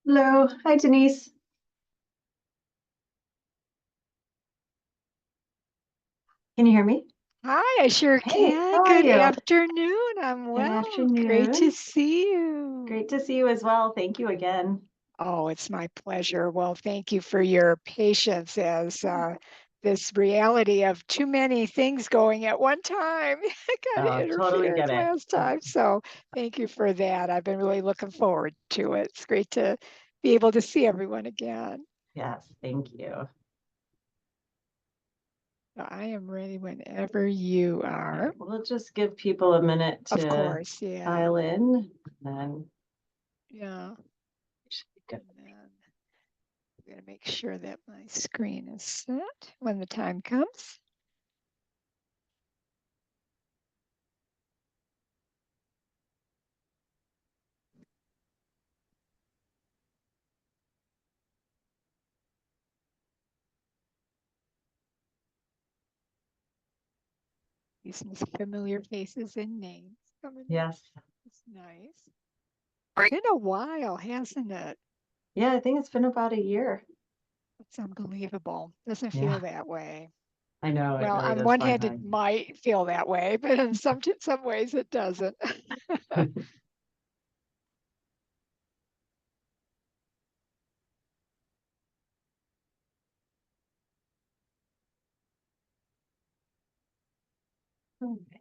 Hello. Hi, Denise. Can you hear me? Hi, I sure Hey, can. how are Good you? afternoon. I'm Good well. Great to afternoon. see you. Great to see you as well. Thank you again. Oh, it's my pleasure. Well, thank you for your patience as this reality of too many things going at one time kind of Oh, totally interfered get it. last time. So thank you for that. I've been really looking forward to it. It's great to be able to see everyone again. Yes, thank you. So I am ready whenever you All are. right, we'll just give people a minute Of to course, yeah. dial in, and then Yeah. we should be good. And then I'm going to make sure that my screen is set when the time comes. See some familiar faces and names coming in. Yes. It's nice. It's been a while, hasn't it? Yeah, I think it's been about a year. It's unbelievable. Doesn't Yeah, feel that way. I know it Well, really on does one fly hand, it by. might feel that way, but in some ways it doesn't. Okay.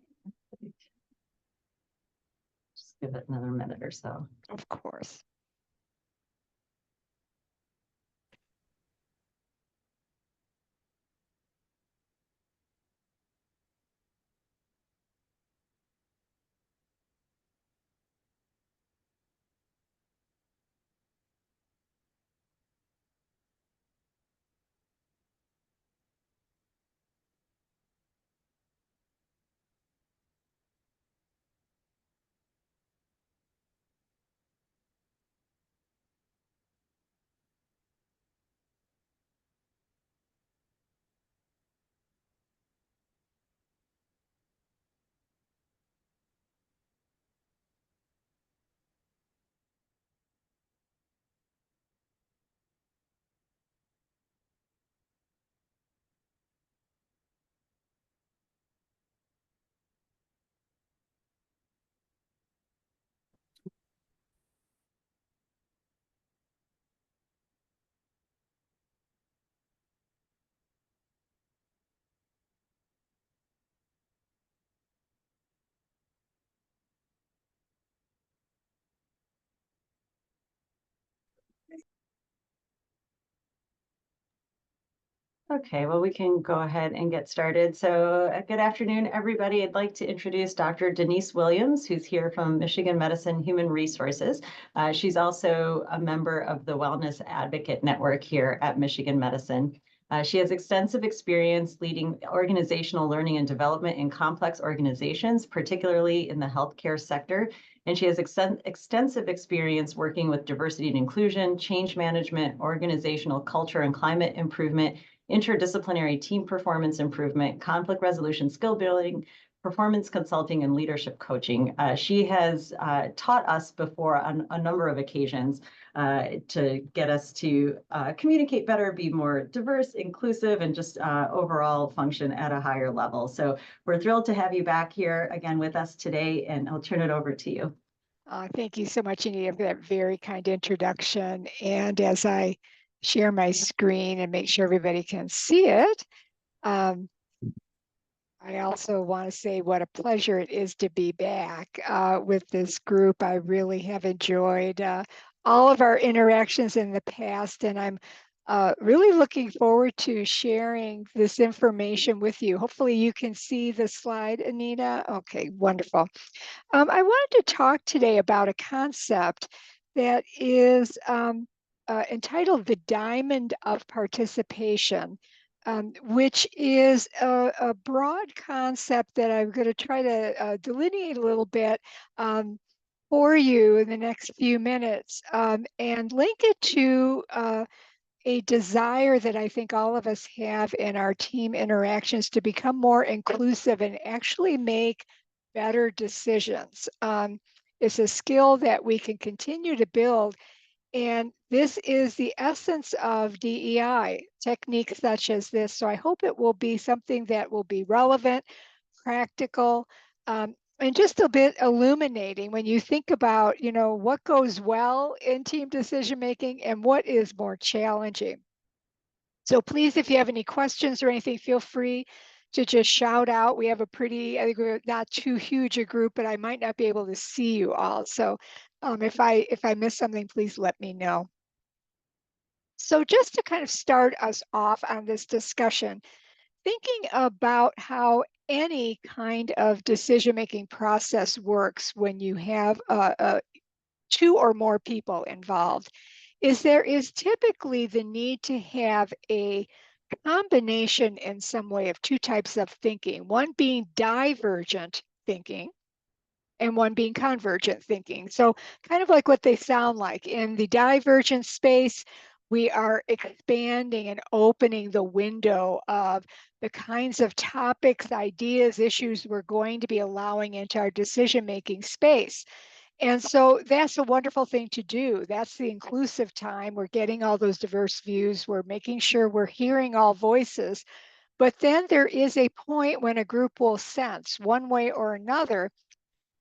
Just give it another minute or so. Of course. Okay, well, we can go ahead and get started. So good afternoon, everybody. I'd like to introduce Dr. Denise Williams, who's here from Michigan Medicine Human Resources. She's also a member of the Wellness Advocate Network here at Michigan Medicine. She has extensive experience leading organizational learning and development in complex organizations, particularly in the healthcare sector. And she has extensive experience working with diversity and inclusion, change management, organizational culture and climate improvement, interdisciplinary team performance improvement, conflict resolution, skill building, performance consulting, and leadership coaching. She has taught us before on a number of occasions to get us to communicate better, be more diverse, inclusive, and just overall function at a higher level. So we're thrilled to have you back here again with us today, and I'll turn it over to you. Thank you so much, Anita, for that very kind introduction. And as I share my screen and make sure everybody can see it, um, I also want to say what a pleasure it is to be back with this group. I really have enjoyed all of our interactions in the past, and I'm really looking forward to sharing this information with you. Hopefully you can see the slide, Anita. Okay, wonderful. I wanted to talk today about a concept that is entitled the Diamond of Participation, which is a broad concept that I'm going to try to delineate a little bit for you in the next few minutes and link it to a desire that I think all of us have in our team interactions to become more inclusive and actually make better decisions. It's a skill that we can continue to build And this is the essence of DEI, techniques such as this. So I hope it will be something that will be relevant, practical, and just a bit illuminating when you think about, what goes well in team decision making and what is more challenging. So please, if you have any questions or anything, feel free to just shout out. We have I think we're not too huge a group, but I might not be able to see you all. So if I miss something, please let me know. So just to kind of start us off on this discussion, thinking about how any kind of decision-making process works when you have two or more people involved, is there is typically the need to have a combination in some way of two types of thinking, one being divergent thinking and one being convergent thinking. So kind of like what they sound like. In the divergent space, we are expanding and opening the window of the kinds of topics, ideas, issues we're going to be allowing into our decision-making space. And so that's a wonderful thing to do. That's the inclusive time. We're getting all those diverse views. We're making sure we're hearing all voices. But then there is a point when a group will sense one way or another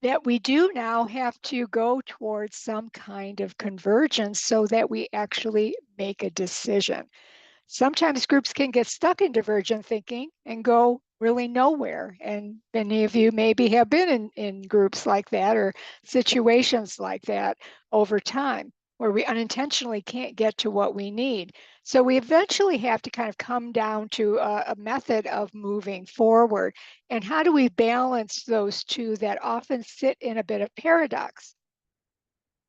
that we do now have to go towards some kind of convergence so that we actually make a decision. Sometimes groups can get stuck in divergent thinking and go really nowhere. And many of you maybe have been in groups like that or situations like that over time where we unintentionally can't get to what we need. So we eventually have to kind of come down to a method of moving forward. And how do we balance those two that often sit in a bit of paradox?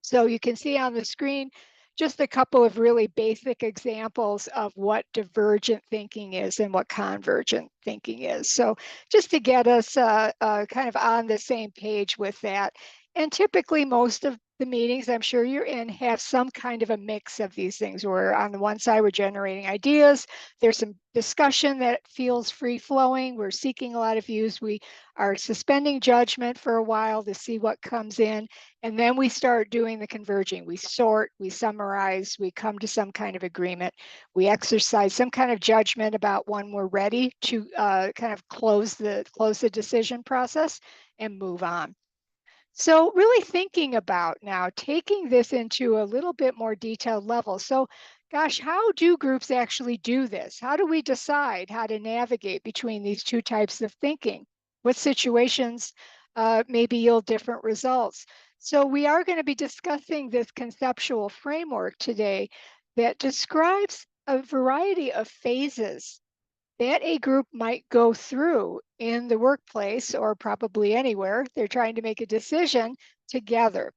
So you can see on the screen just a couple of really basic examples of what divergent thinking is and what convergent thinking is. So just to get us kind of on the same page with that. And typically most of the meetings I'm sure you're in have some kind of a mix of these things where on the one side we're generating ideas, there's some discussion that feels free flowing, we're seeking a lot of views, we are suspending judgment for a while to see what comes in, and then we start doing the converging. We sort, we summarize, we come to some kind of agreement. We exercise some kind of judgment about when we're ready to kind of close the decision process and move on. So really thinking about now taking this into a little bit more detailed level. So gosh, how do groups actually do this? How do we decide how to navigate between these two types of thinking? What situations maybe yield different results? So we are going to be discussing this conceptual framework today that describes a variety of phases that a group might go through in the workplace or probably anywhere. They're trying to make a decision together.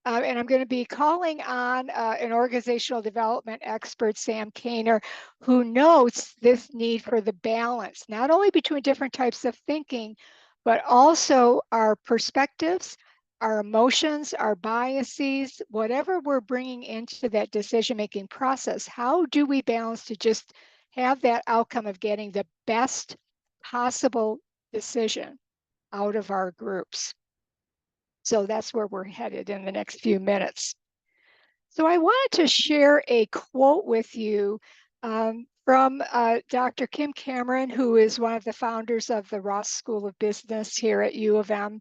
And I'm going to be calling on an organizational development expert, Sam Kainer, who notes this need for the balance, not only between different types of thinking, but also our perspectives, our emotions, our biases, whatever we're bringing into that decision-making process. How do we balance to just have that outcome of getting the best possible decision out of our groups? So that's where we're headed in the next few minutes. So I wanted to share a quote with you from Dr. Kim Cameron, who is one of the founders of the Ross School of Business here at U of M,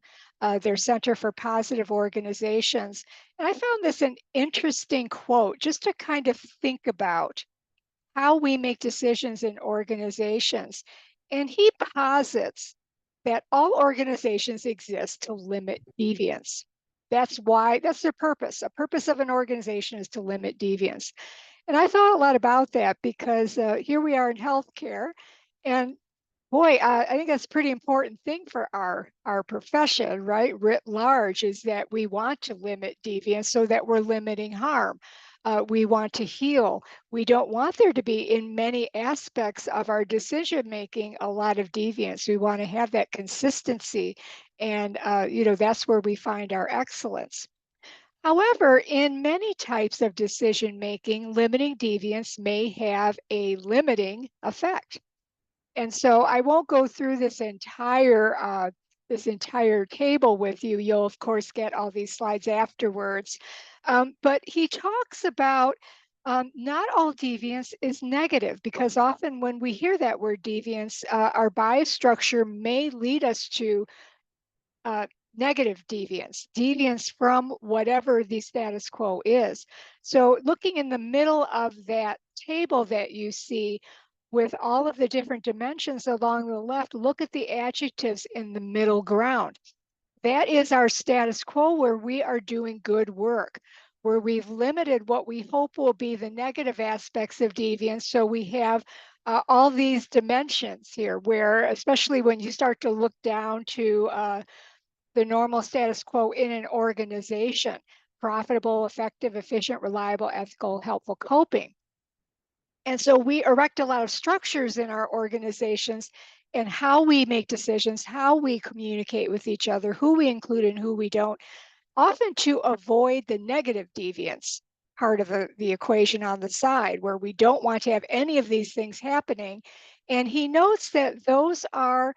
their Center for Positive Organizations. And I found this an interesting quote just to kind of think about how we make decisions in organizations. And he posits that all organizations exist to limit deviance. That's their purpose. A purpose of an organization is to limit deviance. And I thought a lot about that because here we are in healthcare, and boy, I think that's a pretty important thing for our profession, right? Writ large is that we want to limit deviance so that we're limiting harm. We want to heal. We don't want there to be in many aspects of our decision making a lot of deviance. We want to have that consistency, and that's where we find our excellence. However, in many types of decision making, limiting deviance may have a limiting effect. And so I won't go through this entire table with you. You'll of course get all these slides afterwards. But he talks about not all deviance is negative, because often when we hear that word deviance, our bias structure may lead us to uh, negative deviance, deviance from whatever the status quo is. So looking in the middle of that table that you see with all of the different dimensions along the left, look at the adjectives in the middle ground. That is our status quo, where we are doing good work, where we've limited what we hope will be the negative aspects of deviance. So we have all these dimensions here, where especially when you start to look down to the normal status quo in an organization: profitable, effective, efficient, reliable, ethical, helpful coping. And so we erect a lot of structures in our organizations and how we make decisions, how we communicate with each other, who we include and who we don't, often to avoid the negative deviance part of the equation on the side, where we don't want to have any of these things happening. And he notes that those are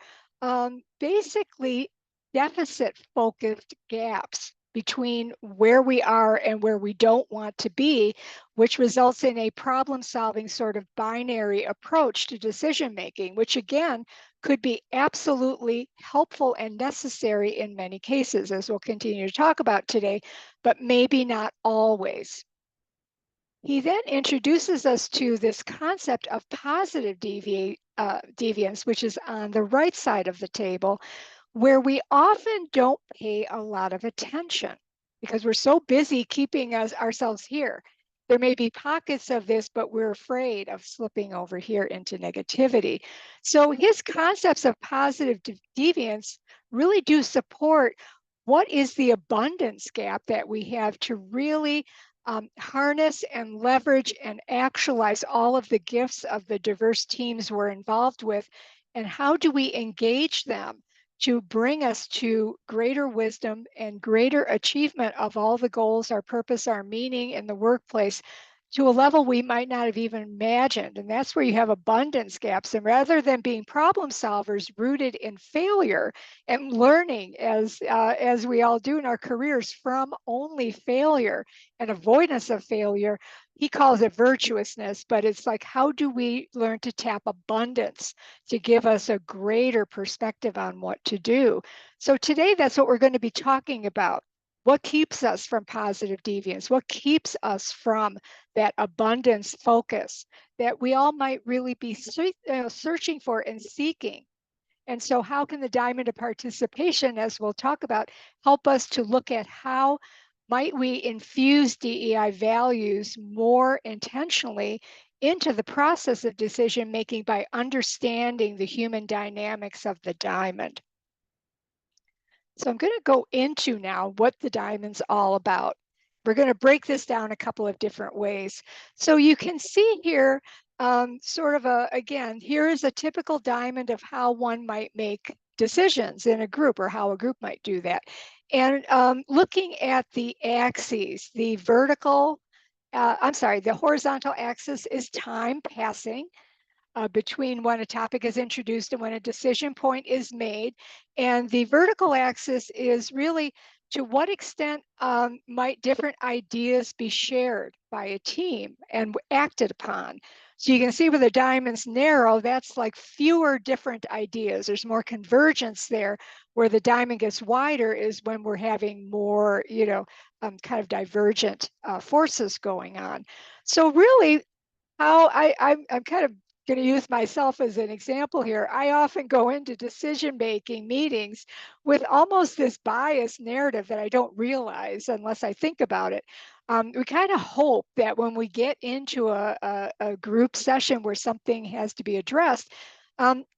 basically deficit focused gaps between where we are and where we don't want to be, which results in a problem solving sort of binary approach to decision making, which again could be absolutely helpful and necessary in many cases, as we'll continue to talk about today, but maybe not always. He then introduces us to this concept of positive deviance, which is on the right side of the table, where we often don't pay a lot of attention because we're so busy keeping ourselves here. There may be pockets of this, but we're afraid of slipping over here into negativity. So his concepts of positive deviance really do support what is the abundance gap that we have to really harness and leverage and actualize all of the gifts of the diverse teams we're involved with, and how do we engage them to bring us to greater wisdom and greater achievement of all the goals, our purpose, our meaning in the workplace, to a level we might not have even imagined. And that's where you have abundance gaps. And rather than being problem solvers rooted in failure and learning, as we all do in our careers, from only failure and avoidance of failure, he calls it virtuousness, but it's like, how do we learn to tap abundance to give us a greater perspective on what to do? So today, that's what we're going to be talking about. What keeps us from positive deviance? What keeps us from that abundance focus that we all might really be searching for and seeking? And so how can the diamond of participation, as we'll talk about, help us to look at how might we infuse DEI values more intentionally into the process of decision making by understanding the human dynamics of the diamond? So I'm going to go into now what the diamond's all about. We're going to break this down a couple of different ways. So you can see here sort of again, here is a typical diamond of how one might make decisions in a group, or how a group might do that. And looking at the axes, the horizontal axis is time passing between when a topic is introduced and when a decision point is made. And the vertical axis is really to what extent might different ideas be shared by a team and acted upon. So you can see where the diamond's narrow, that's like fewer different ideas. There's more convergence there. Where the diamond gets wider is when we're having more, kind of divergent forces going on. So really, how I'm kind of going to use myself as an example here. I often go into decision-making meetings with almost this biased narrative that I don't realize unless I think about it. We kind of hope that when we get into a group session where something has to be addressed,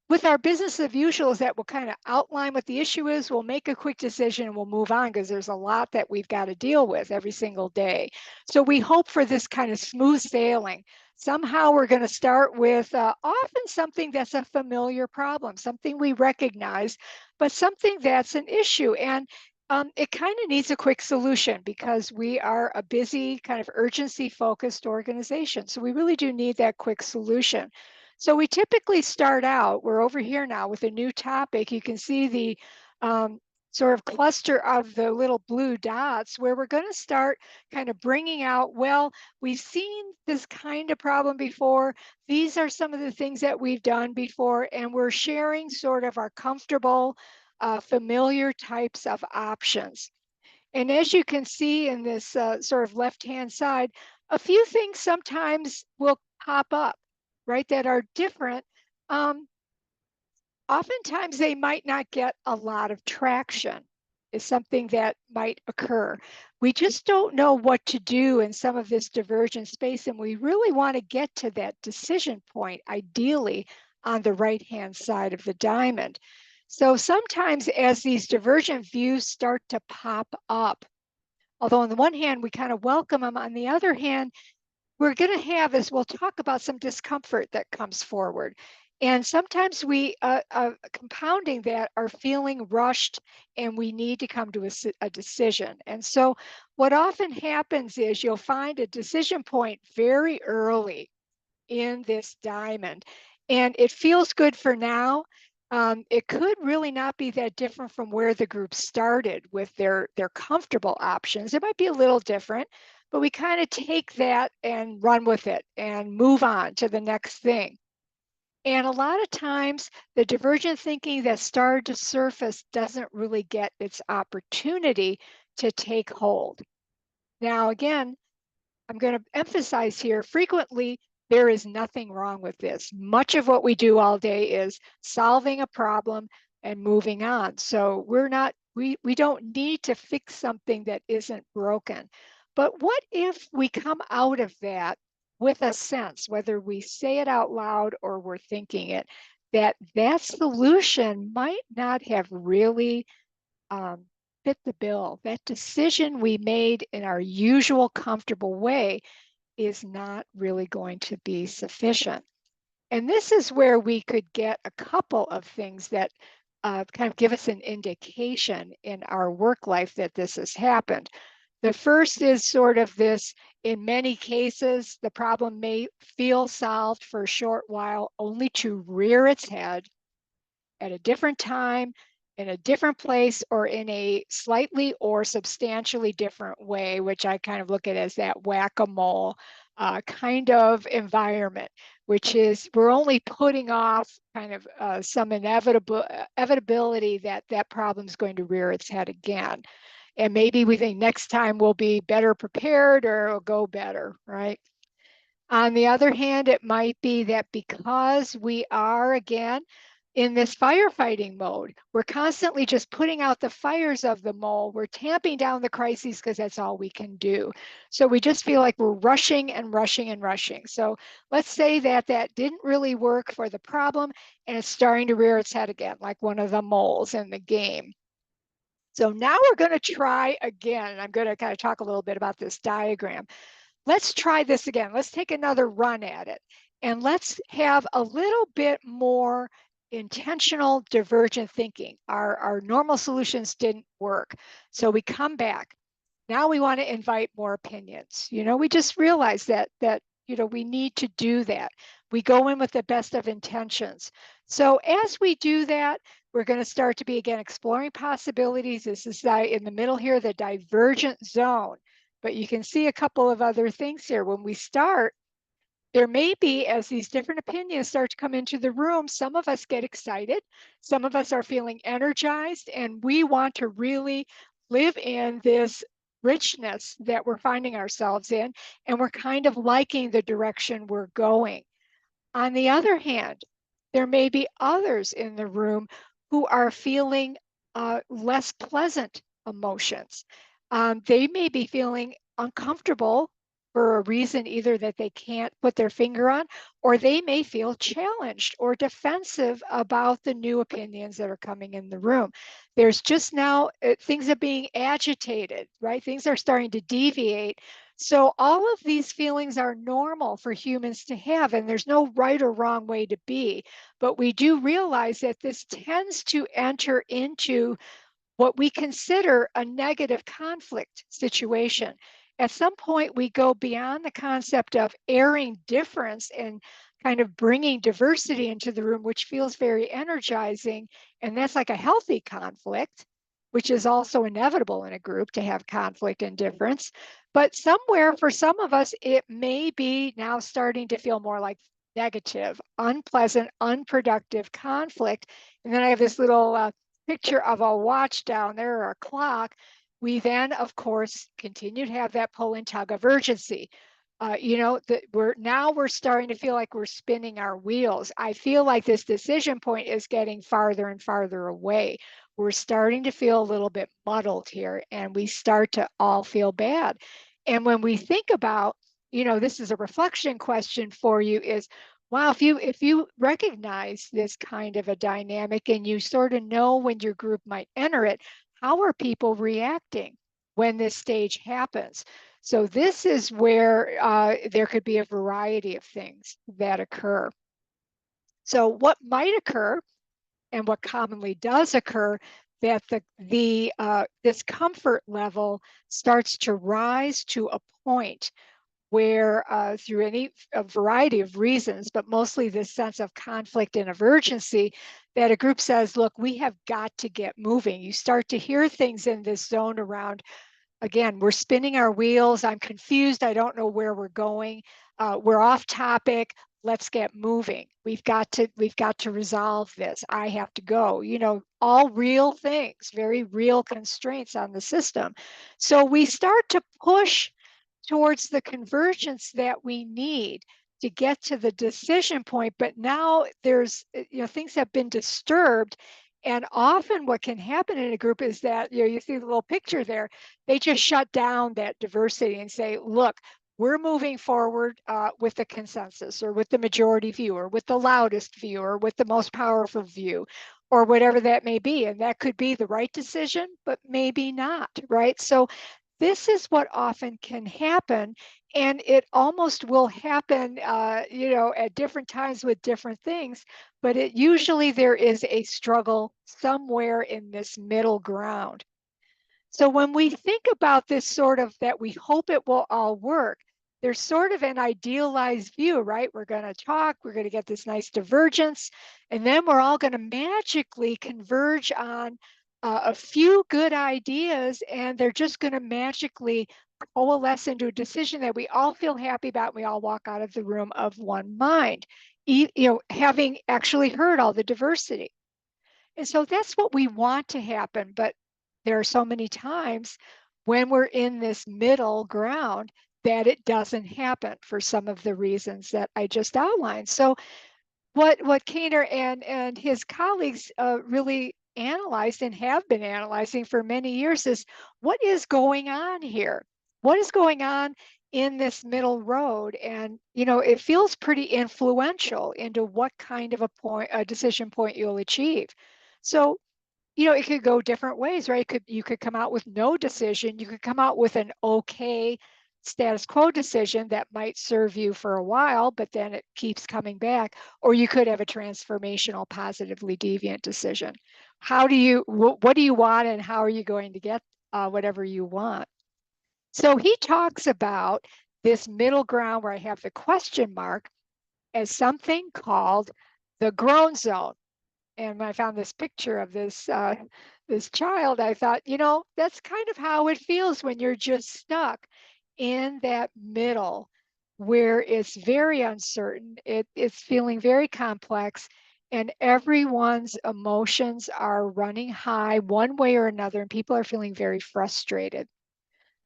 with our business as usual, is that we'll kind of outline what the issue is, we'll make a quick decision, and we'll move on, because there's a lot that we've got to deal with every single day. So we hope for this kind of smooth sailing. Somehow we're going to start with often something that's a familiar problem, something we recognize, but something that's an issue. And it kind of needs a quick solution, because we are a busy, kind of urgency-focused organization. So we really do need that quick solution. So we typically start out, we're over here now with a new topic. You can see the sort of cluster of the little blue dots where we're going to start kind of bringing out, well, we've seen this kind of problem before. These are some of the things that we've done before, and we're sharing sort of our comfortable, familiar types of options. And as you can see in this sort of left-hand side, a few things sometimes will pop up, right, that are different. Oftentimes they might not get a lot of traction, is something that might occur. We just don't know what to do in some of this divergent space, and we really want to get to that decision point, ideally on the right-hand side of the diamond. So sometimes as these divergent views start to pop up, although on the one hand, we kind of welcome them, on the other hand, we're going to have, as we'll talk about, some discomfort that comes forward. And sometimes we, compounding that, are feeling rushed and we need to come to a decision. And so what often happens is you'll find a decision point very early in this diamond. And it feels good for now. It could really not be that different from where the group started with their comfortable options. It might be a little different, but we kind of take that and run with it and move on to the next thing. And a lot of times the divergent thinking that started to surface doesn't really get its opportunity to take hold. Now, again, I'm going to emphasize here, frequently, there is nothing wrong with this. Much of what we do all day is solving a problem and moving on. So we don't need to fix something that isn't broken. But what if we come out of that with a sense, whether we say it out loud or we're thinking it, that that solution might not have really fit the bill. That decision we made in our usual comfortable way is not really going to be sufficient. And this is where we could get a couple of things that kind of give us an indication in our work life that this has happened. The first is sort of this, in many cases, the problem may feel solved for a short while, only to rear its head at a different time, in a different place, or in a slightly or substantially different way, which I kind of look at as that whack-a-mole kind of environment, which is we're only putting off kind of some inevitability that that problem is going to rear its head again. And maybe we think next time we'll be better prepared or it'll go better, right? On the other hand, it might be that because we are, again, in this firefighting mode, we're constantly just putting out the fires of the mole. We're tamping down the crises because that's all we can do. So we just feel like we're rushing and rushing and rushing. So let's say that that didn't really work for the problem and it's starting to rear its head again, like one of the moles in the game. So now we're going to try again. I'm going to kind of talk a little bit about this diagram. Let's try this again. Let's take another run at it. And let's have a little bit more intentional divergent thinking. Our normal solutions didn't work. So we come back. Now we want to invite more opinions. We just realized that we need to do that. We go in with the best of intentions. So as we do that, we're going to start to be, again, exploring possibilities. This is in the middle here, the divergent zone. But you can see a couple of other things here. When we start, there may be, as these different opinions start to come into the room, some of us get excited, some of us are feeling energized, and we want to really live in this richness that we're finding ourselves in, and we're kind of liking the direction we're going. On the other hand, there may be others in the room who are feeling less pleasant emotions. They may be feeling uncomfortable for a reason either that they can't put their finger on, or they may feel challenged or defensive about the new opinions that are coming in the room. There's just now, things are being agitated, right? Things are starting to deviate. So all of these feelings are normal for humans to have, and there's no right or wrong way to be. But we do realize that this tends to enter into what we consider a negative conflict situation. At some point, we go beyond the concept of airing difference and kind of bringing diversity into the room, which feels very energizing. And that's like a healthy conflict. which is also inevitable in a group to have conflict and difference. But somewhere for some of us, it may be now starting to feel more like negative, unpleasant, unproductive conflict. And then I have this little picture of a watch down there, or a clock. We then, of course, continue to have that pull and tug of urgency. You know, that we're starting to feel like we're spinning our wheels. I feel like this decision point is getting farther and farther away. We're starting to feel a little bit muddled here, and we start to all feel bad. And when we think about, you know, this is a reflection question for you, is wow, if you recognize this kind of a dynamic and you sort of know when your group might enter it, how are people reacting when this stage happens? So this is where there could be a variety of things that occur. So what might occur, and what commonly does occur, that the discomfort level starts to rise to a point where through a variety of reasons, but mostly this sense of conflict and of urgency, that a group says, look, we have got to get moving. You start to hear things in this zone around, again, we're spinning our wheels. I'm confused. I don't know where we're going. We're off topic. Let's get moving. We've got to resolve this. I have to go. You know, all real things, very real constraints on the system. So we start to push towards the convergence that we need to get to the decision point. But now there's, you know, things have been disturbed. And often what can happen in a group is that, you know, you see the little picture there, they just shut down that diversity and say, look, we're moving forward with the consensus, or with the majority view, or with the loudest view, or with the most powerful view, or whatever that may be. And that could be the right decision, but maybe not, right? So this is what often can happen, and it almost will happen, you know, at different times with different things, but it usually there is a struggle somewhere in this middle ground. So when we think about this sort of, that we hope it will all work, there's sort of an idealized view, right? We're going to talk, we're going to get this nice divergence, and then we're all going to magically converge on a few good ideas, and they're just going to magically coalesce into a decision that we all feel happy about, and we all walk out of the room of one mind, you know, having actually heard all the diversity. And so that's what we want to happen. But there are so many times when we're in this middle ground that it doesn't happen for some of the reasons that I just outlined. So what Kaner and his colleagues really analyzed, and have been analyzing for many years, is what is going on here? What is going on in this middle road? And, you know, it feels pretty influential into what kind of a decision point you'll achieve. So, you know, it could go different ways, right? You could come out with no decision. You could come out with an okay status quo decision that might serve you for a while, but then it keeps coming back. Or you could have a transformational, positively deviant decision. What do you want, and how are you going to get whatever you want? So he talks about this middle ground where I have the question mark as something called the groan zone. And when I found this picture of this child, I thought, you know, that's kind of how it feels when you're just stuck in that middle, where it's very uncertain. It's feeling very complex, and everyone's emotions are running high one way or another, and people are feeling very frustrated.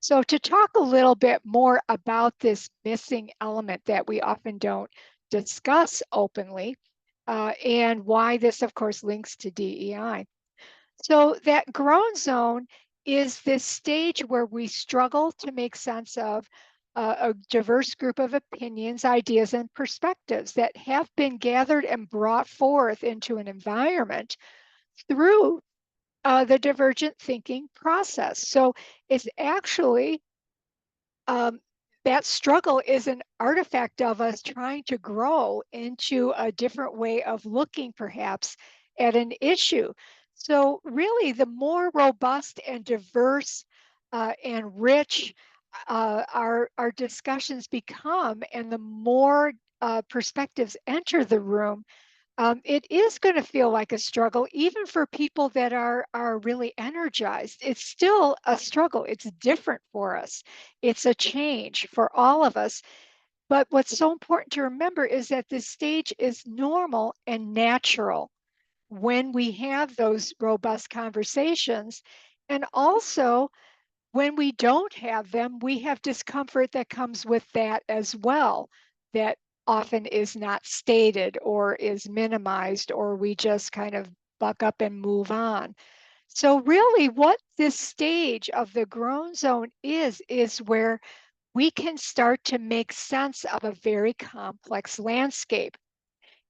So to talk a little bit more about this missing element that we often don't discuss openly, and why this, of course, links to DEI. So that groan zone is this stage where we struggle to make sense of a diverse group of opinions, ideas, and perspectives that have been gathered and brought forth into an environment through the divergent thinking process. So it's actually that struggle is an artifact of us trying to grow into a different way of looking, perhaps, at an issue. So, really, the more robust and diverse and rich our discussions become, and the more perspectives enter the room, it is going to feel like a struggle, even for people that are really energized. It's still a struggle. It's different for us. It's a change for all of us. But what's so important to remember is that this stage is normal and natural when we have those robust conversations. And also, when we don't have them, we have discomfort that comes with that as well, that often is not stated or is minimized, or we just kind of buck up and move on. So really what this stage of the grown zone is where we can start to make sense of a very complex landscape.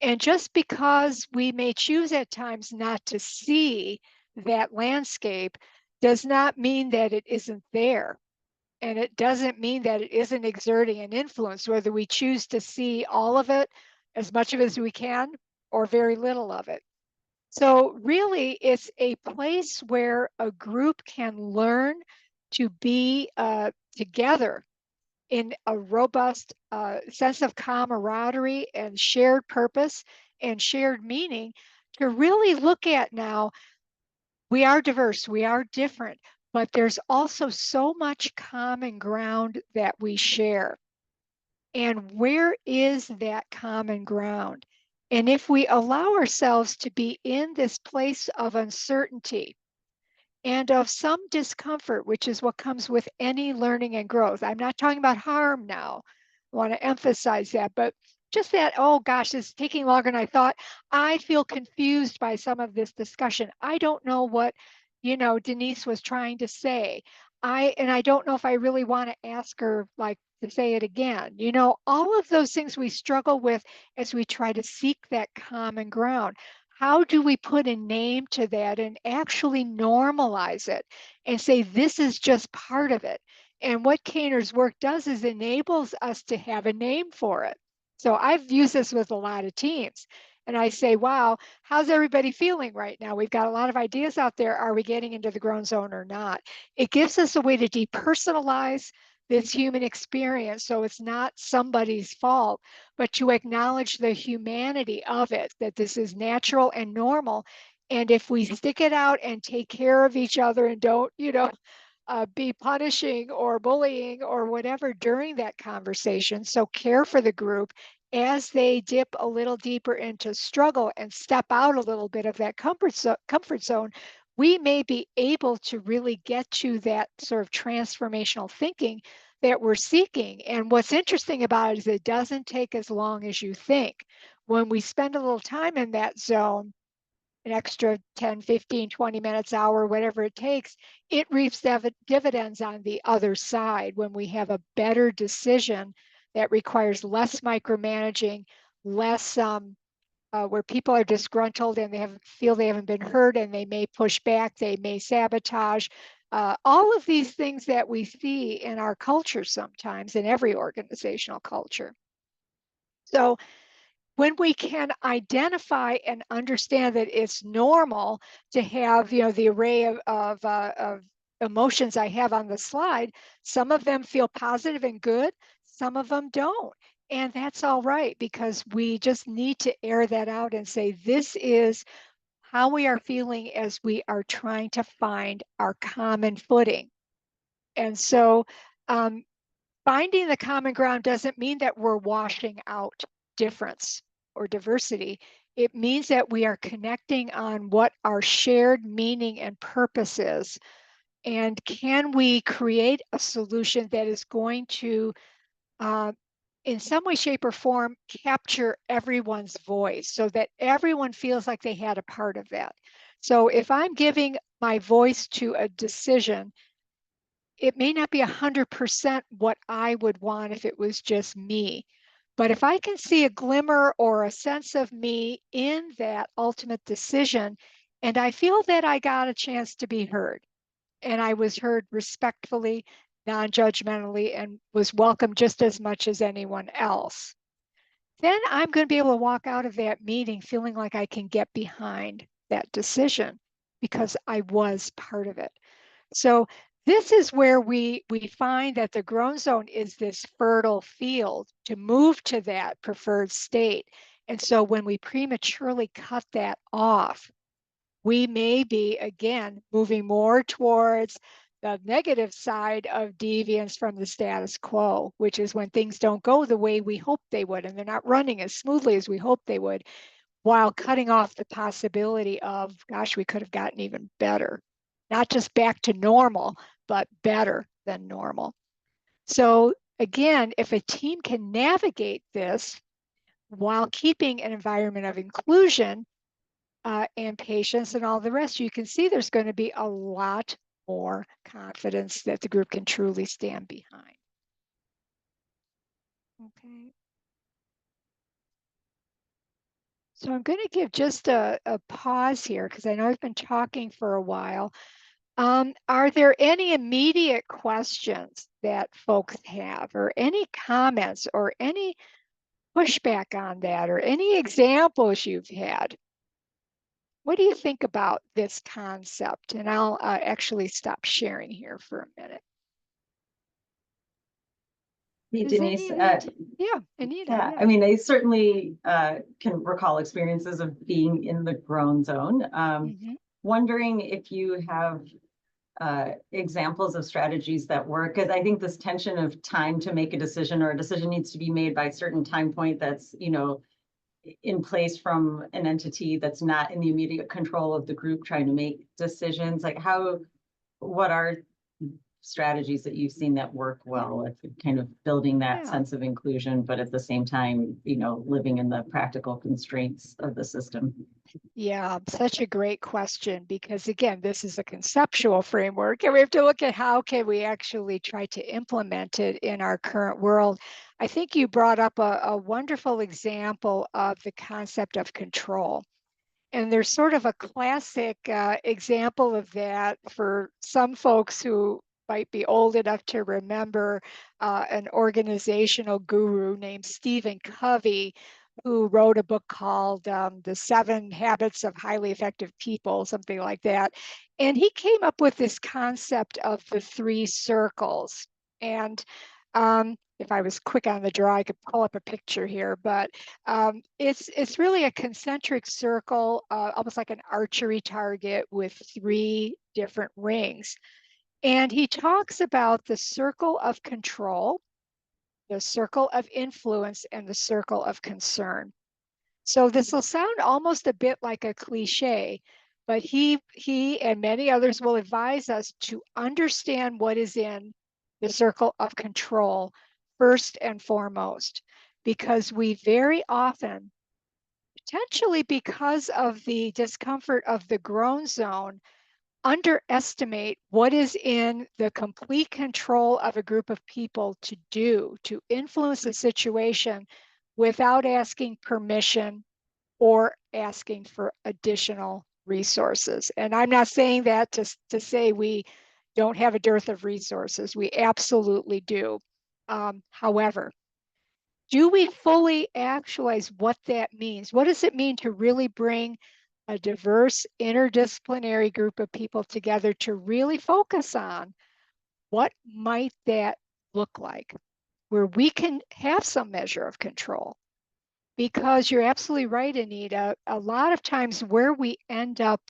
And just because we may choose at times not to see that landscape does not mean that it isn't there. And it doesn't mean that it isn't exerting an influence, whether we choose to see all of it, as much of it as we can, or very little of it. So really, it's a place where a group can learn to be together in a robust sense of camaraderie and shared purpose and shared meaning, to really look at now, we are diverse, we are different, but there's also so much common ground that we share. And where is that common ground? And if we allow ourselves to be in this place of uncertainty and of some discomfort, which is what comes with any learning and growth. I'm not talking about harm now. I want to emphasize that, but just that, oh gosh, it's taking longer than I thought. I feel confused by some of this discussion. I don't know what, Denise was trying to say. I don't know if I really want to ask her like to say it again. All of those things we struggle with as we try to seek that common ground. How do we put a name to that and actually normalize it and say this is just part of it? And what Kahner's work does is enables us to have a name for it. So I've used this with a lot of teams. And I say, wow, how's everybody feeling right now? We've got a lot of ideas out there. Are we getting into the grown zone or not? It gives us a way to depersonalize this human experience so it's not somebody's fault, but to acknowledge the humanity of it, that this is natural and normal. And if we stick it out and take care of each other and don't, be punishing or bullying or whatever during that conversation, so care for the group as they dip a little deeper into struggle and step out a little bit of that comfort zone, we may be able to really get to that sort of transformational thinking that we're seeking. And what's interesting about it is it doesn't take as long as you think. When we spend a little time in that zone, an extra 10, 15, 20 minutes, hour, whatever it takes, it reaps dividends on the other side when we have a better decision that requires less micromanaging, less where people are disgruntled and feel they haven't been heard and they may push back, they may sabotage. All of these things that we see in our culture sometimes, in every organizational culture. So when we can identify and understand that it's normal to have, the array of emotions I have on the slide, some of them feel positive and good, some of them don't. And that's all right, because we just need to air that out and say, this is how we are feeling as we are trying to find our common footing. And so finding the common ground doesn't mean that we're washing out difference or diversity. It means that we are connecting on what our shared meaning and purpose is. And can we create a solution that is going to, in some way, shape, or form, capture everyone's voice so that everyone feels like they had a part of that? So if I'm giving my voice to a decision, it may not be 100% what I would want if it was just me. But if I can see a glimmer or a sense of me in that ultimate decision, and I feel that I got a chance to be heard, and I was heard respectfully, non-judgmentally, and was welcome just as much as anyone else, then I'm going to be able to walk out of that meeting feeling like I can get behind that decision because I was part of it. So this is where we find that the grown zone is this fertile field to move to that preferred state. And so when we prematurely cut that off, we may be, again, moving more towards the negative side of deviance from the status quo, which is when things don't go the way we hope they would, and they're not running as smoothly as we hope they would, while cutting off the possibility of, gosh, we could have gotten even better. Not just back to normal, but better than normal. So again, if a team can navigate this while keeping an environment of inclusion and patience and all the rest, you can see there's going to be a lot more confidence that the group can truly stand behind. Okay. So I'm going to give just a pause here because I know I've been talking for a while. Are there any immediate questions that folks have, or any comments, or any pushback on that, or any examples you've had? What do you think about this concept? And I'll actually stop sharing here for a minute. Hey, Does Denise, yeah, Anita. yeah, I mean, I certainly can recall experiences of being in the groan zone. Mhm. Wondering if you have examples of strategies that work, because I think this tension of time to make a decision, or a decision needs to be made by a certain time point that's, you know, in place from an entity that's not in the immediate control of the group trying to make decisions. Like what are strategies that you've seen that work well with kind of building that Yeah. sense of inclusion, but at the same time, you know, living in the practical constraints of the system? Yeah, such a great question, because again, this is a conceptual framework and we have to look at how can we actually try to implement it in our current world. I think you brought up a wonderful example of the concept of control. And there's sort of a classic example of that for some folks who might be old enough to remember an organizational guru named Stephen Covey, who wrote a book called The 7 Habits of Highly Effective People, something like that. And he came up with this concept of the 3 circles. And if I was quick on the draw, I could pull up a picture here, but it's really a concentric circle, almost like an archery target with 3 different rings. And he talks about the circle of control, the circle of influence, and the circle of concern. So this will sound almost a bit like a cliche, but he and many others will advise us to understand what is in the circle of control first and foremost, because we very often, potentially because of the discomfort of the groan zone, underestimate what is in the complete control of a group of people to do, to influence a situation without asking permission or asking for additional resources. And I'm not saying that to say we don't have a dearth of resources. We absolutely do. However, do we fully actualize what that means? What does it mean to really bring a diverse interdisciplinary group of people together to really focus on what might that look like, where we can have some measure of control? Because you're absolutely right, Anita. A lot of times where we end up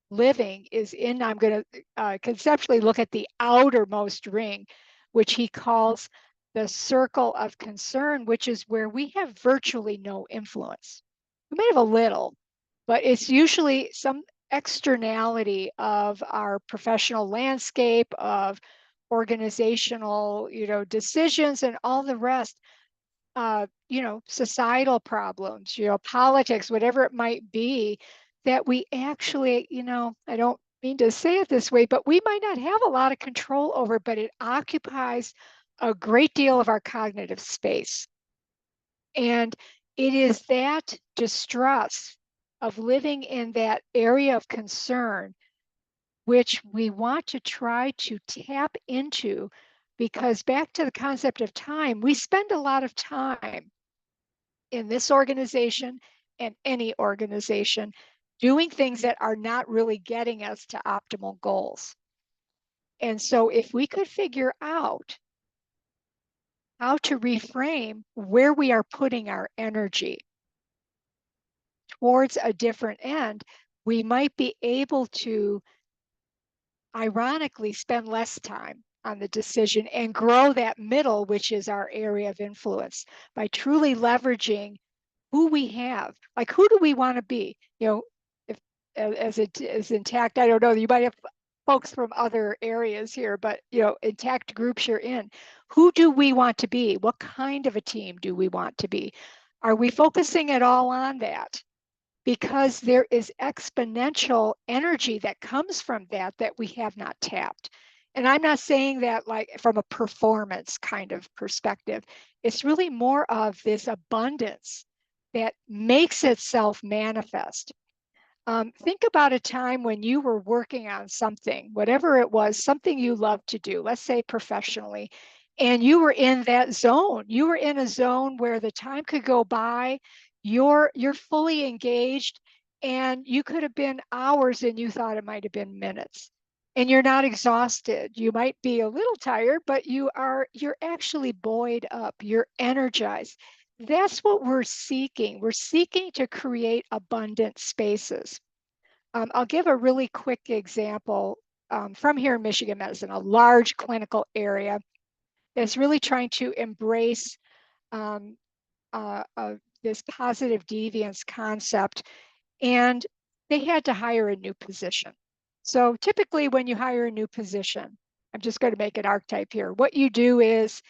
living is in, I'm going to conceptually look at the outermost ring, which he calls the circle of concern, which is where we have virtually no influence. We may have a little, but it's usually some externality of our professional landscape, of organizational, decisions and all the rest, societal problems, politics, whatever it might be, that we actually, I don't mean to say it this way, but we might not have a lot of control over, but it occupies a great deal of our cognitive space. And it is that distrust of living in that area of concern which we want to try to tap into, because back to the concept of time, we spend a lot of time in this organization and any organization doing things that are not really getting us to optimal goals. And so if we could figure out how to reframe where we are putting our energy, towards a different end, we might be able to ironically spend less time on the decision and grow that middle, which is our area of influence, by truly leveraging who we have. Like, who do we want to be? You know, if as it is intact, I don't know, you might have folks from other areas here, but you know, intact groups you're in. Who do we want to be? What kind of a team do we want to be? Are we focusing at all on that? Because there is exponential energy that comes from that that we have not tapped. And I'm not saying that like from a performance kind of perspective. It's really more of this abundance that makes itself manifest. Think about a time when you were working on something, whatever it was, something you love to do, let's say professionally, and you were in that zone. You were in a zone where the time could go by, you're fully engaged, and you could have been hours and you thought it might have been minutes. And you're not exhausted. You might be a little tired, but you're actually buoyed up, you're energized. That's what we're seeking. We're seeking to create abundant spaces. I'll give a really quick example from here in Michigan Medicine, a large clinical area that's really trying to embrace um, this positive deviance concept. And they had to hire a new position. So typically when you hire a new position, I'm just going to make an archetype here. What you do is,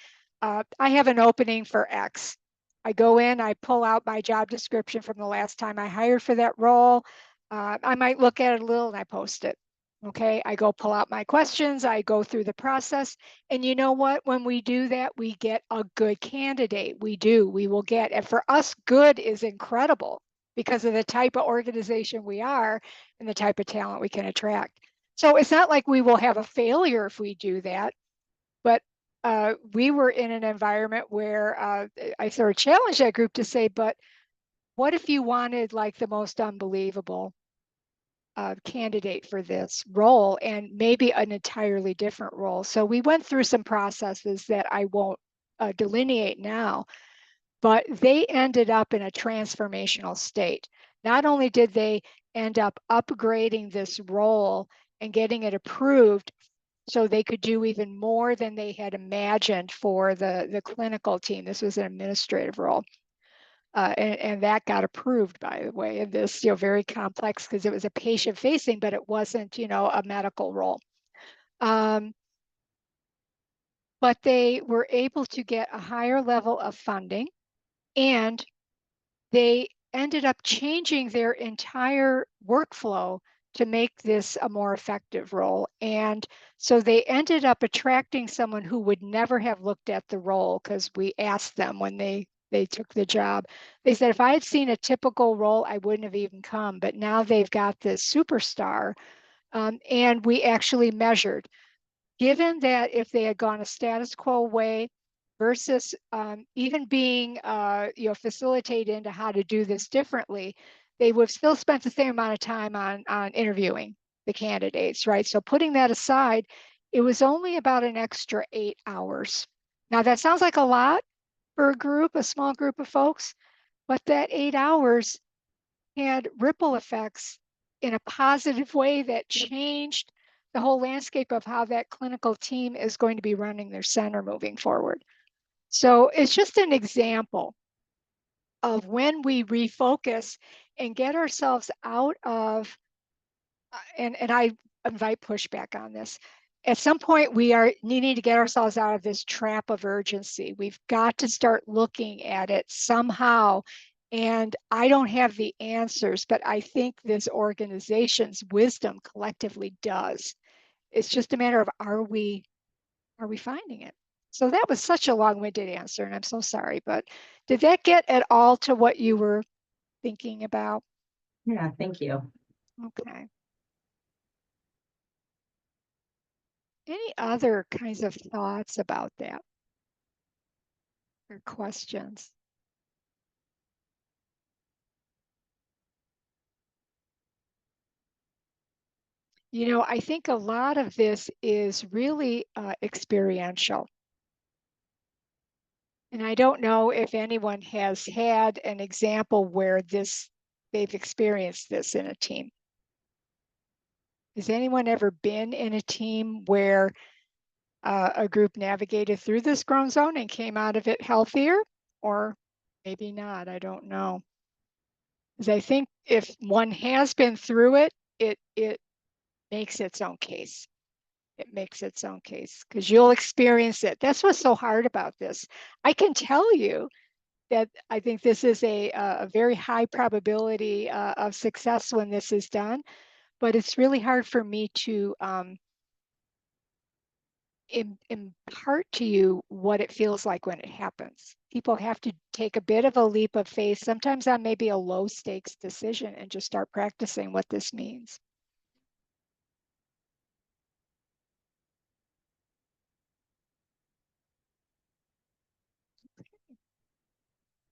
I have an opening for X. I go in, I pull out my job description from the last time I hired for that role. I might look at it a little and I post it. Okay, I go pull out my questions, I go through the process. And you know what? When we do that, we get a good candidate. We will get, and for us, good is incredible because of the type of organization we are and the type of talent we can attract. So it's not like we will have a failure if we do that, but we were in an environment where I sort of challenged that group to say, but what if you wanted like the most unbelievable candidate for this role and maybe an entirely different role? So we went through some processes that I won't delineate now, but they ended up in a transformational state. Not only did they end up upgrading this role and getting it approved so they could do even more than they had imagined for the clinical team. This was an administrative role. And that got approved, by the way, in this, very complex, because it was a patient facing, but it wasn't, a medical role. But they were able to get a higher level of funding, and they ended up changing their entire workflow to make this a more effective role. And so they ended up attracting someone who would never have looked at the role, because we asked them when they took the job. They said, if I had seen a typical role, I wouldn't have even come. But now they've got this superstar. And we actually measured, given that if they had gone a status quo way versus even being facilitated into how to do this differently, they would have still spent the same amount of time on interviewing the candidates, right? So putting that aside, it was only about an extra 8 hours. Now that sounds like a lot for a small group of folks, but that 8 hours had ripple effects in a positive way that changed the whole landscape of how that clinical team is going to be running their center moving forward. So it's just an example of when we refocus and get ourselves out of, and I invite pushback on this. At some point, we are needing to get ourselves out of this trap of urgency. We've got to start looking at it somehow. And I don't have the answers, but I think this organization's wisdom collectively does. It's just a matter of, are we finding it? So that was such a long-winded answer, and I'm so sorry, but did that get at all to what you were thinking about? Yeah, thank you. Okay. Any other kinds of thoughts about that or questions? I think a lot of this is really experiential. And I don't know if anyone has had an example where this they've experienced this in a team. Has anyone ever been in a team where a group navigated through this grown zone and came out of it healthier? Or maybe not, I don't know. Because I think if one has been through it, it makes its own case. It makes its own case because you'll experience it. That's what's so hard about this. I can tell you that I think this is a very high probability of success when this is done, but it's really hard for me to impart to you what it feels like when it happens. People have to take a bit of a leap of faith, sometimes on maybe a low stakes decision, and just start practicing what this means.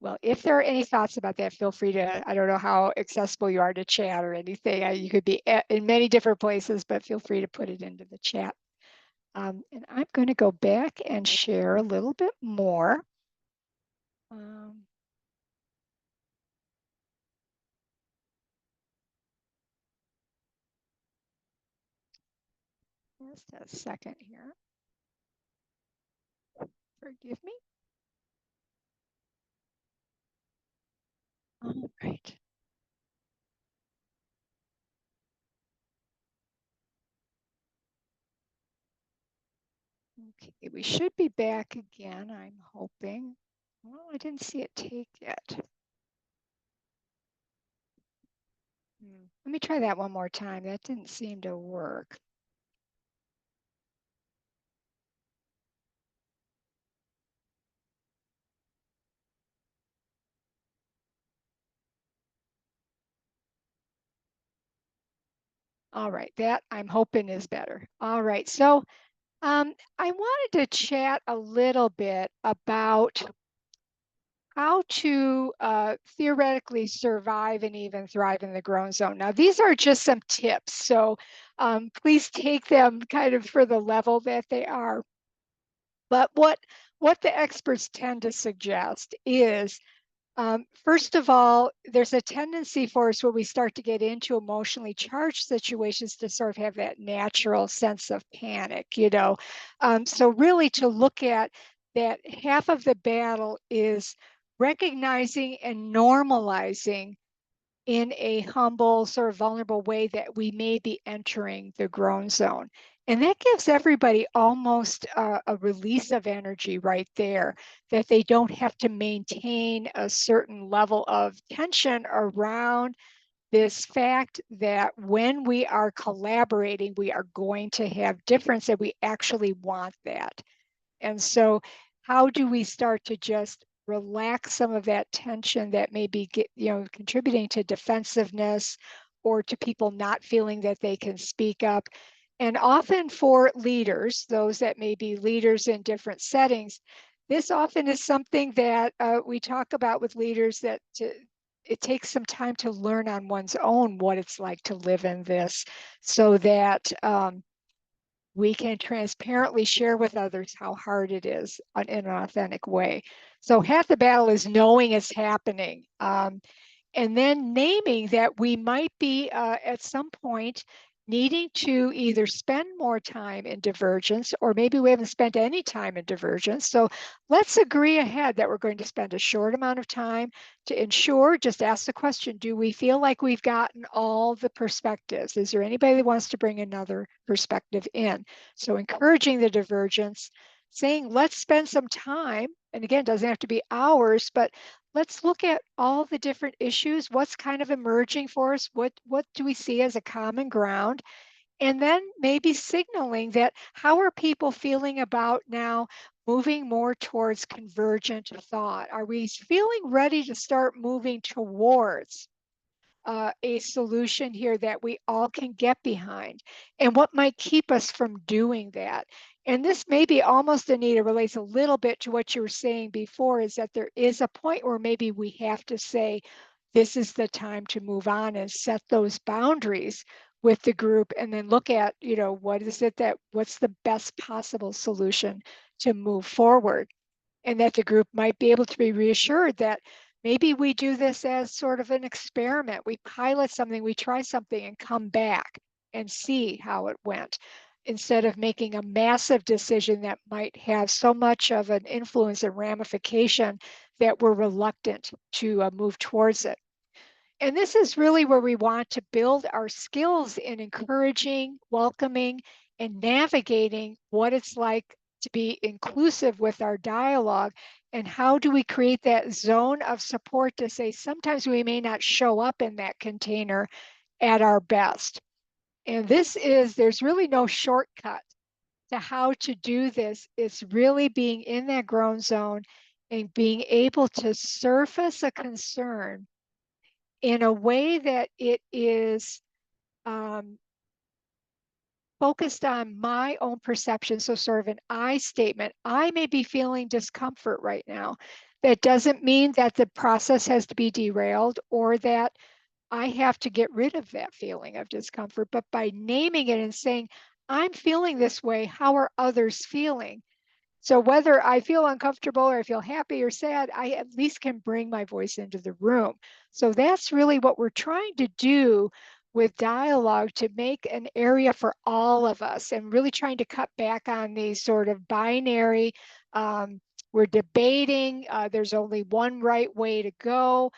Well, if there are any thoughts about that, feel free to, I don't know how accessible you are to chat or anything. You could be in many different places, but feel free to put it into the chat. And I'm going to go back and share a little bit more. Just a second here. Forgive me. All right. Okay, we should be back again, I'm hoping. Well, I didn't see it take yet. Let me try that one more time. That didn't seem to work. All right, that I'm hoping is better. All right, so I wanted to chat a little bit about how to theoretically survive and even thrive in the grown zone. Now, these are just some tips, so please take them kind of for the level that they are. But what the experts tend to suggest is, first of all, there's a tendency for us when we start to get into emotionally charged situations to sort of have that natural sense of panic, you know. So really to look at that half of the battle is recognizing and normalizing in a humble, sort of vulnerable way that we may be entering the grown zone. And that gives everybody almost a release of energy right there, that they don't have to maintain a certain level of tension around this fact that when we are collaborating, we are going to have difference and we actually want that. And so how do we start to just relax some of that tension that may be contributing to defensiveness or to people not feeling that they can speak up? And often for leaders, those that may be leaders in different settings, this often is something that we talk about with leaders, that it takes some time to learn on one's own what it's like to live in this, so that we can transparently share with others how hard it is in an authentic way. So half the battle is knowing it's happening. And then naming that we might be at some point needing to either spend more time in divergence, or maybe we haven't spent any time in divergence. So let's agree ahead that we're going to spend a short amount of time to ensure, just ask the question, do we feel like we've gotten all the perspectives? Is there anybody that wants to bring another perspective in? So encouraging the divergence, saying, let's spend some time, and again, it doesn't have to be hours, but let's look at all the different issues. What's kind of emerging for us? What do we see as a common ground? And then maybe signaling that, how are people feeling about now moving more towards convergent thought? Are we feeling ready to start moving towards a solution here that we all can get behind? And what might keep us from doing that? And this maybe almost, Anita, relates a little bit to what you were saying before, is that there is a point where maybe we have to say, this is the time to move on and set those boundaries with the group, and then look at, what's the best possible solution to move forward. And that the group might be able to be reassured that Maybe we do this as sort of an experiment. We pilot something, we try something and come back and see how it went, instead of making a massive decision that might have so much of an influence and ramification that we're reluctant to move towards it. And this is really where we want to build our skills in encouraging, welcoming, and navigating what it's like to be inclusive with our dialogue. And how do we create that zone of support to say sometimes we may not show up in that container at our best. And there's really no shortcut to how to do this. It's really being in that grown zone and being able to surface a concern in a way that it is focused on my own perception. So sort of an I statement. I may be feeling discomfort right now. That doesn't mean that the process has to be derailed or that I have to get rid of that feeling of discomfort. But by naming it and saying, I'm feeling this way, how are others feeling? So whether I feel uncomfortable or I feel happy or sad, I at least can bring my voice into the room. So that's really what we're trying to do with dialogue, to make an area for all of us, and really trying to cut back on these sort of binary, we're debating, there's only one right way to go,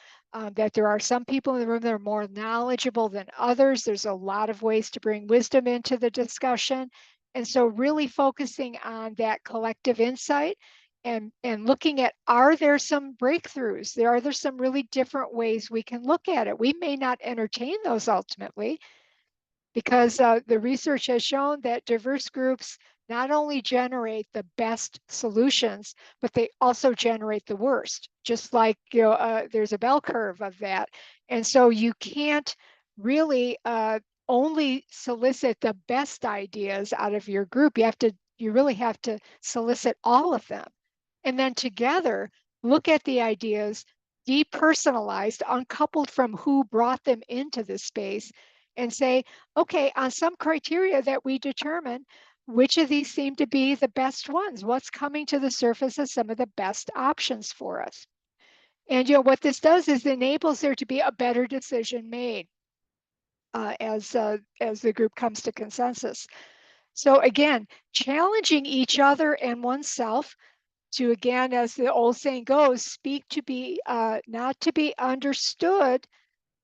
that there are some people in the room that are more knowledgeable than others. There's a lot of ways to bring wisdom into the discussion. And so really focusing on that collective insight and looking at, are there some breakthroughs? Are there some really different ways we can look at it? We may not entertain those ultimately, because the research has shown that diverse groups not only generate the best solutions, but they also generate the worst, just like, there's a bell curve of that. And so you can't really only solicit the best ideas out of your group. You really have to solicit all of them. And then together, look at the ideas, depersonalized, uncoupled from who brought them into this space, and say, okay, on some criteria that we determine, which of these seem to be the best ones? What's coming to the surface as some of the best options for us? And what this does is enables there to be a better decision made as the group comes to consensus. So again, challenging each other and oneself to, again, as the old saying goes, speak to be not to be understood,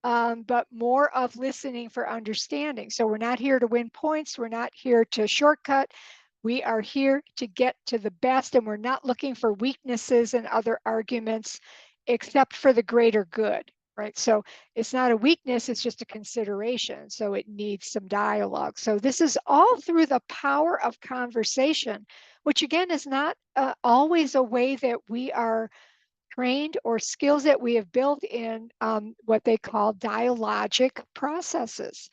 but more of listening for understanding. So we're not here to win points. We're not here to shortcut. We are here to get to the best, and we're not looking for weaknesses and other arguments, except for the greater good, right? So it's not a weakness, it's just a consideration. So it needs some dialogue. So this is all through the power of conversation, which again is not always a way that we are trained or skills that we have built in what they call dialogic processes.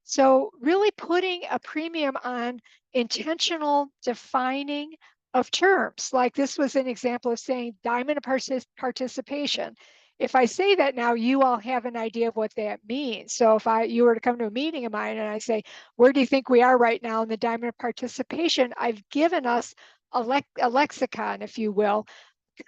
So really putting a premium on intentional defining of terms. Like this was an example of saying diamond of participation. If I say that now, you all have an idea of what that means. So if you were to come to a meeting of mine and I say, where do you think we are right now in the diamond of participation? I've given us a lexicon, if you will,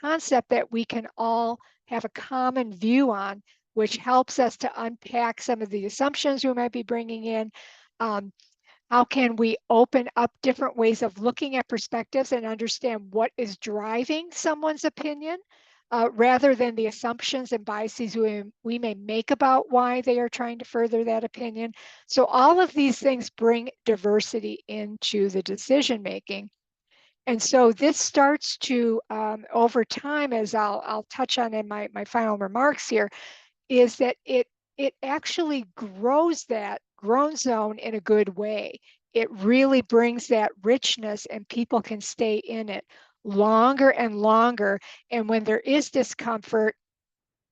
concept that we can all have a common view on, which helps us to unpack some of the assumptions we might be bringing in. How can we open up different ways of looking at perspectives and understand what is driving someone's opinion, rather than the assumptions and biases we may make about why they are trying to further that opinion. So all of these things bring diversity into the decision making. And so this starts to, over time, as I'll touch on in my final remarks here, is that it actually grows that grown zone in a good way. It really brings that richness, and people can stay in it longer and longer. And when there is discomfort,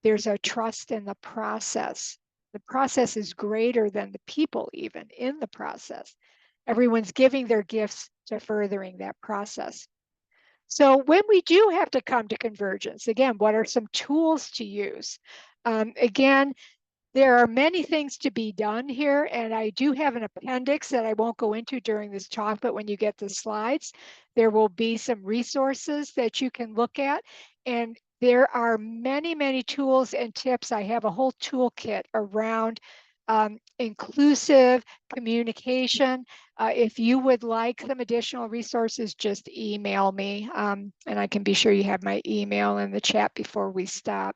there's a trust in the process. The process is greater than the people even in the process. Everyone's giving their gifts to furthering that process. So when we do have to come to convergence, again, what are some tools to use? Again, there are many things to be done here, and I do have an appendix that I won't go into during this talk, but when you get the slides, there will be some resources that you can look at. And there are many, many tools and tips. I have a whole toolkit around inclusive communication. If you would like some additional resources, just email me, and I can be sure you have my email in the chat before we stop.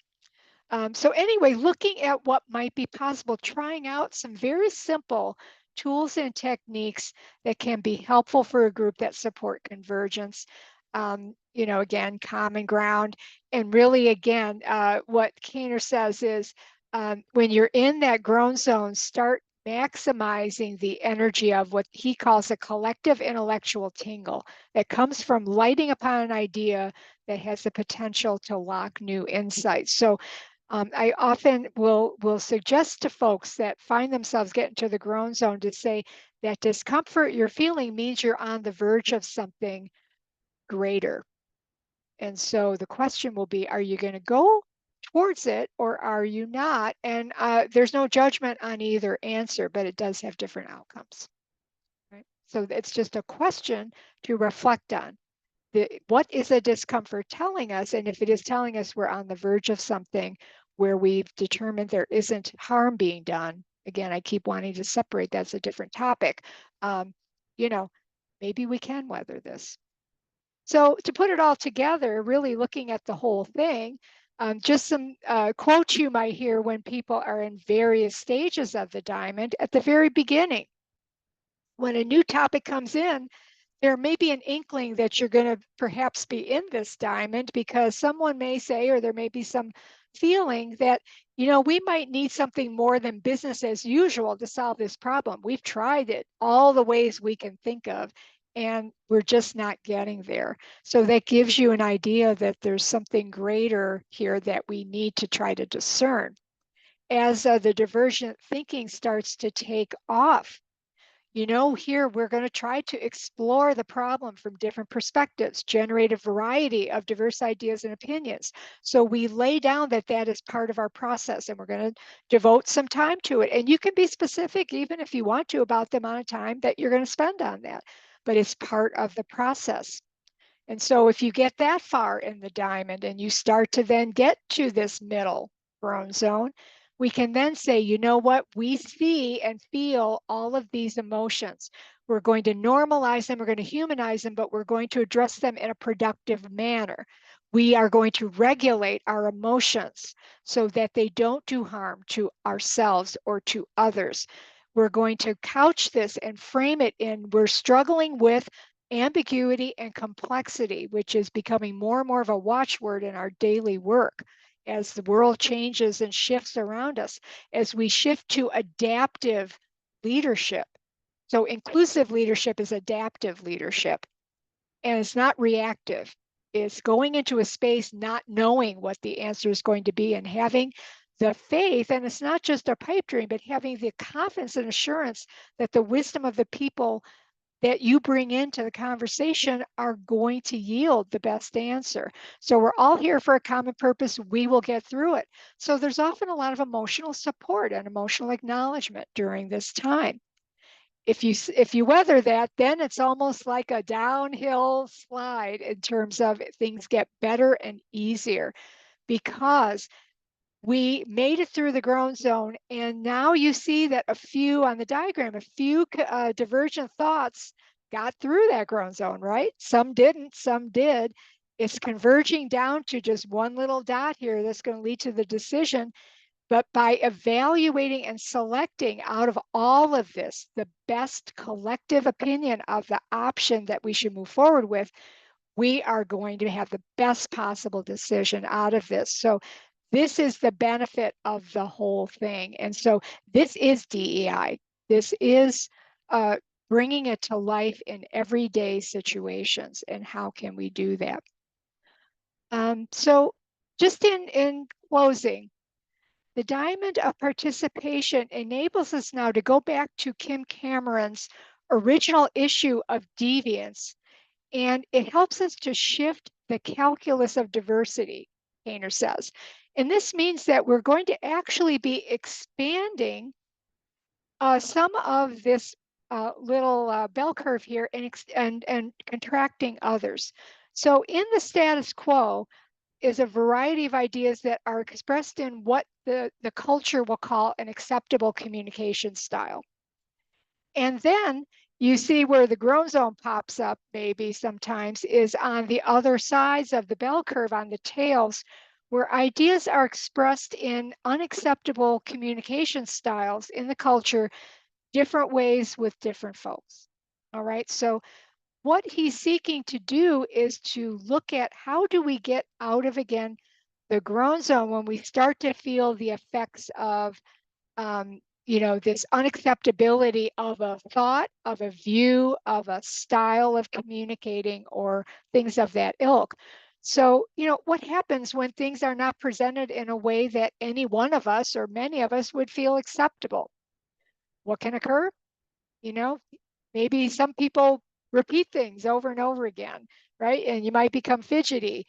So anyway, looking at what might be possible, trying out some very simple tools and techniques that can be helpful for a group that support convergence. You know, again, common ground. And really, again, what Kaner says is when you're in that groan zone, start maximizing the energy of what he calls a collective intellectual tingle that comes from lighting upon an idea that has the potential to lock new insights. So I often will suggest to folks that find themselves getting to the groan zone to say that discomfort you're feeling means you're on the verge of something greater. And so the question will be, are you going to go towards it or are you not? And there's no judgment on either answer, but it does have different outcomes. Right? So it's just a question to reflect on. What is a discomfort telling us? And if it is telling us we're on the verge of something where we've determined there isn't harm being done, again, I keep wanting to separate, that's a different topic. You know, maybe we can weather this. So to put it all together, really looking at the whole thing, just some quotes you might hear when people are in various stages of the diamond at the very beginning. When a new topic comes in, there may be an inkling that you're going to perhaps be in this diamond because someone may say, or there may be some feeling that, you know, we might need something more than business as usual to solve this problem. We've tried it all the ways we can think of, and we're just not getting there. So that gives you an idea that there's something greater here that we need to try to discern. As the divergent thinking starts to take off, you know, here we're going to try to explore the problem from different perspectives, generate a variety of diverse ideas and opinions. So we lay down that that is part of our process and we're going to devote some time to it. And you can be specific, even if you want to, about the amount of time that you're going to spend on that, but it's part of the process. And so if you get that far in the diamond and you start to then get to this middle groan zone, we can then say, you know what, we see and feel all of these emotions. We're going to normalize them, we're going to humanize them, but we're going to address them in a productive manner. We are going to regulate our emotions so that they don't do harm to ourselves or to others. We're going to couch this and frame it in, we're struggling with ambiguity and complexity, which is becoming more and more of a watchword in our daily work as the world changes and shifts around us, as we shift to adaptive leadership. So inclusive leadership is adaptive leadership, and it's not reactive. It's going into a space not knowing what the answer is going to be and having the faith, and it's not just a pipe dream, but having the confidence and assurance that the wisdom of the people that you bring into the conversation are going to yield the best answer. So we're all here for a common purpose. We will get through it. So there's often a lot of emotional support and emotional acknowledgement during this time. If you weather that, then it's almost like a downhill slide in terms of things get better and easier because we made it through the groan zone, and now you see that a few on the diagram, a few divergent thoughts got through that groan zone, right? Some didn't, some did. It's converging down to just one little dot here that's going to lead to the decision. But by evaluating and selecting out of all of this, the best collective opinion of the option that we should move forward with, we are going to have the best possible decision out of this. So this is the benefit of the whole thing. And so this is DEI. This is bringing it to life in everyday situations. And how can we do that? So just in closing, the diamond of participation enables us now to go back to Kim Cameron's original issue of deviance, and it helps us to shift the calculus of diversity, Kaner says. And this means that we're going to actually be expanding some of this little bell curve here and contracting others. So in the status quo, is a variety of ideas that are expressed in what the culture will call an acceptable communication style. And then you see where the grown zone pops up maybe sometimes is on the other sides of the bell curve on the tails, where ideas are expressed in unacceptable communication styles in the culture, different ways with different folks. All right, so what he's seeking to do is to look at how do we get out of, again, the grown zone when we start to feel the effects of this unacceptability of a thought, of a view, of a style of communicating, or things of that ilk. So, what happens when things are not presented in a way that any one of us or many of us would feel acceptable? What can occur? Maybe some people repeat things over and over again, right? And you might become fidgety.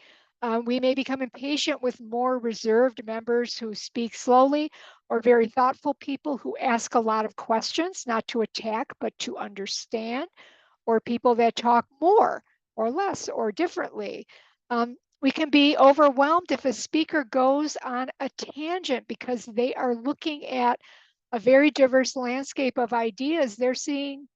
We may become impatient with more reserved members who speak slowly, or very thoughtful people who ask a lot of questions, not to attack, but to understand, or people that talk more or less or differently. We can be overwhelmed if a speaker goes on a tangent because they are looking at a very diverse landscape of ideas. They're seeing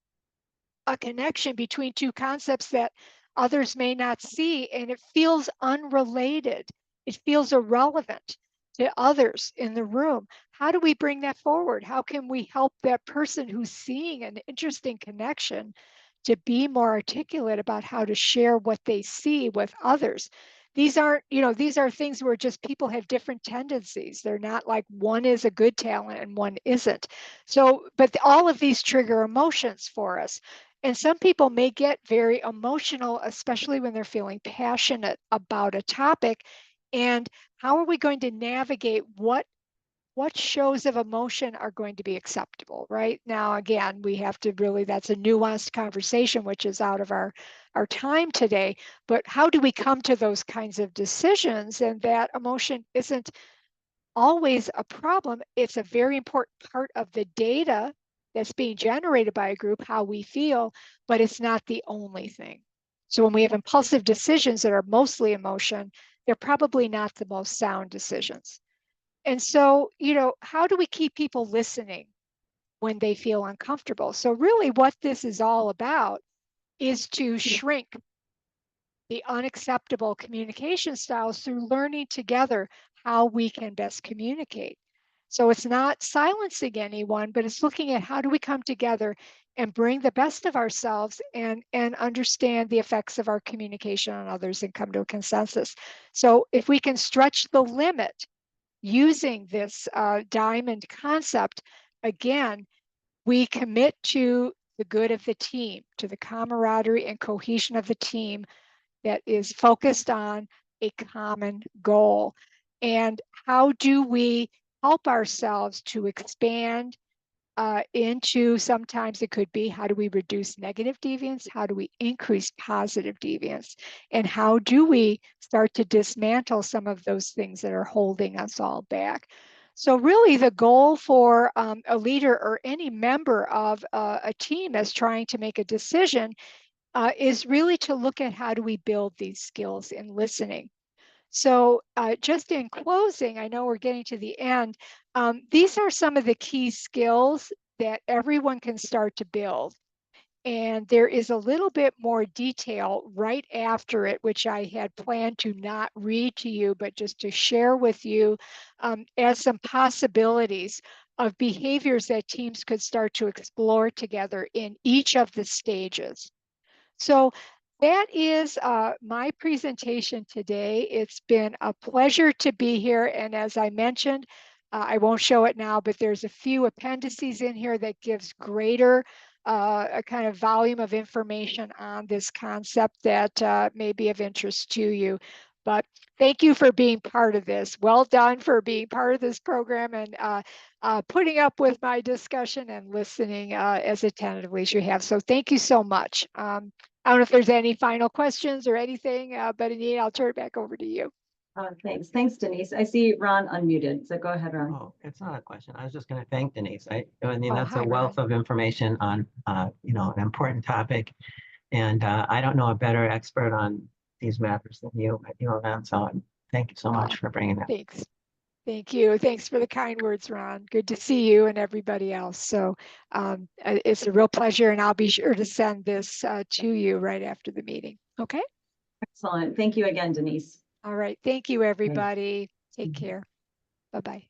a connection between two concepts that others may not see, and it feels unrelated. It feels irrelevant to others in the room. How do we bring that forward? How can we help that person who's seeing an interesting connection to be more articulate about how to share what they see with others? These aren't, these are things where just people have different tendencies. They're not like one is a good talent and one isn't. So, but all of these trigger emotions for us. And some people may get very emotional, especially when they're feeling passionate about a topic. And how are we going to navigate what shows of emotion are going to be acceptable? Right now, again, we have to really, that's a nuanced conversation, which is out of our time today. But how do we come to those kinds of decisions? And that emotion isn't always a problem. It's a very important part of the data that's being generated by a group, how we feel, but it's not the only thing. So when we have impulsive decisions that are mostly emotion, they're probably not the most sound decisions. And so, how do we keep people listening when they feel uncomfortable? So really what this is all about is to shrink the unacceptable communication styles through learning together how we can best communicate. So it's not silencing anyone, but it's looking at how do we come together and bring the best of ourselves and understand the effects of our communication on others and come to a consensus. So if we can stretch the limit using this diamond concept, again, we commit to the good of the team, to the camaraderie and cohesion of the team that is focused on a common goal. And how do we help ourselves to expand into, sometimes it could be, how do we reduce negative deviance? How do we increase positive deviance? And how do we start to dismantle some of those things that are holding us all back? So really the goal for a leader or any member of a team as trying to make a decision is really to look at how do we build these skills in listening. So just in closing, I know we're getting to the end. These are some of the key skills that everyone can start to build. And there is a little bit more detail right after it, which I had planned to not read to you, but just to share with you as some possibilities of behaviors that teams could start to explore together in each of the stages. So that is my presentation today. It's been a pleasure to be here. And as I mentioned, I won't show it now, but there's a few appendices in here that gives greater a kind of volume of information on this concept that may be of interest to you. But thank you for being part of this. Well done for being part of this program and putting up with my discussion and listening as attentively as you have. So thank you so much. I don't know if there's any final questions or anything, but Anita, I'll turn it back over to you. Thanks. Thanks, Denise. I see Ron unmuted, so go ahead, Ron. Oh, it's not a question. I was just going to thank Denise. I mean, Oh, that's hi, a wealth Ron. of information on, an important topic. And I don't know a better expert on these matters than you at ULM. So Thank you so much for bringing that. Thanks. Thank you. Thanks for the kind words, Ron. Good to see you and everybody else. So it's a real pleasure, and I'll be sure to send this to you right after the meeting. Okay. Excellent. Thank you again, Denise. All right. Thank you, everybody. Take Mhm. care. Bye-bye.